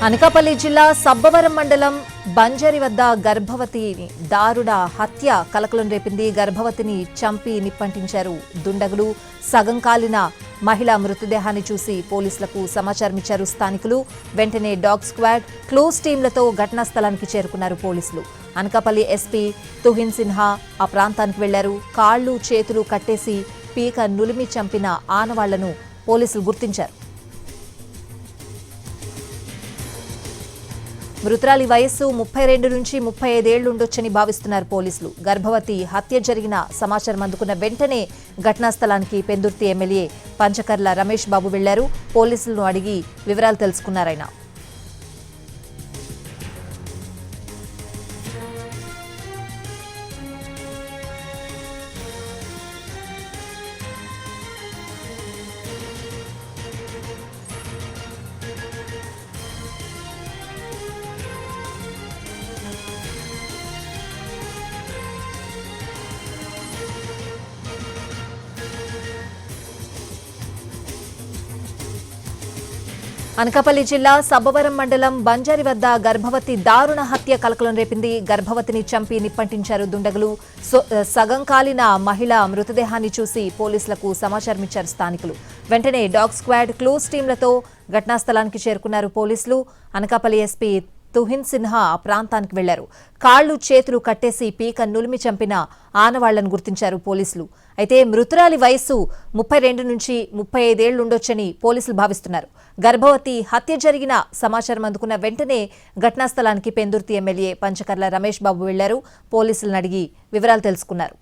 అనకాపల్లి జిల్లా సబ్బవరం మండలం బంజరి వద్ద గర్భవతిని దారుణ హత్య కలకలం రేపింది. గర్భవతిని చంపి నిప్పంటించారు దుండగులు. సగం కాలిన మహిళ మృతదేహాన్ని చూసి పోలీసులకు సమాచారం ఇచ్చారు స్థానికులు. వెంటనే డాగ్ స్క్వాడ్, క్లోజ్ టీంలతో ఘటనా స్థలానికి చేరుకున్నారు పోలీసులు. అనకాపల్లి ఎస్పీ తుహిన్ సిన్హా ఆ ప్రాంతానికి వెళ్లారు. కాళ్లు చేతులు కట్టేసి పీక నులిమి చంపిన ఆనవాళ్లను పోలీసులు గుర్తించారు. మృతురాలి వయస్సు 32 నుంచి 35 ఏళ్లు ఉండొచ్చని భావిస్తున్నారు పోలీసులు. గర్భవతి హత్య జరిగిన సమాచారం అందుకున్న వెంటనే ఘటనా స్థలానికి పెందుర్తి ఎమ్మెల్యే పంచకర్ల రమేష్ బాబు వెళ్లారు. పోలీసులను అడిగి వివరాలు తెలుసుకున్నారాయన. అనకాపల్లి జిల్లా సబ్బవరం మండలం బంజారి వద్ద గర్భవతి దారుణ హత్య కలకలం రేపింది. గర్భవతిని చంపి నిప్పంటించారు దుండగులు. సగం కాలిన మహిళ మృతదేహాన్ని చూసి పోలీసులకు సమాచారం ఇచ్చారు స్థానికులు. వెంటనే డాగ్ స్క్వాడ్, క్లోజ్ టీంలతో ఘటనా స్థలానికి చేరుకున్నారు పోలీసులు. అనకాపల్లి ఎస్పీ తుహిన్ సిన్హా ఆ ప్రాంతానికి వెళ్లారు. కాళ్లు చేతులు కట్టేసి పీక నులిమి చంపిన ఆనవాళ్లను గుర్తించారు పోలీసులు. అయితే మృతురాలి వయస్సు 32 నుంచి 35 ఏళ్లు ఉండొచ్చని పోలీసులు భావిస్తున్నారు. గర్భవతి హత్య జరిగిన సమాచారం అందుకున్న వెంటనే ఘటనా స్థలానికి పెందుర్తి ఎమ్మెల్యే పంచకర్ల రమేష్ బాబు వెళ్లారు. పోలీసులను అడిగి వివరాలు తెలుసుకున్నారు.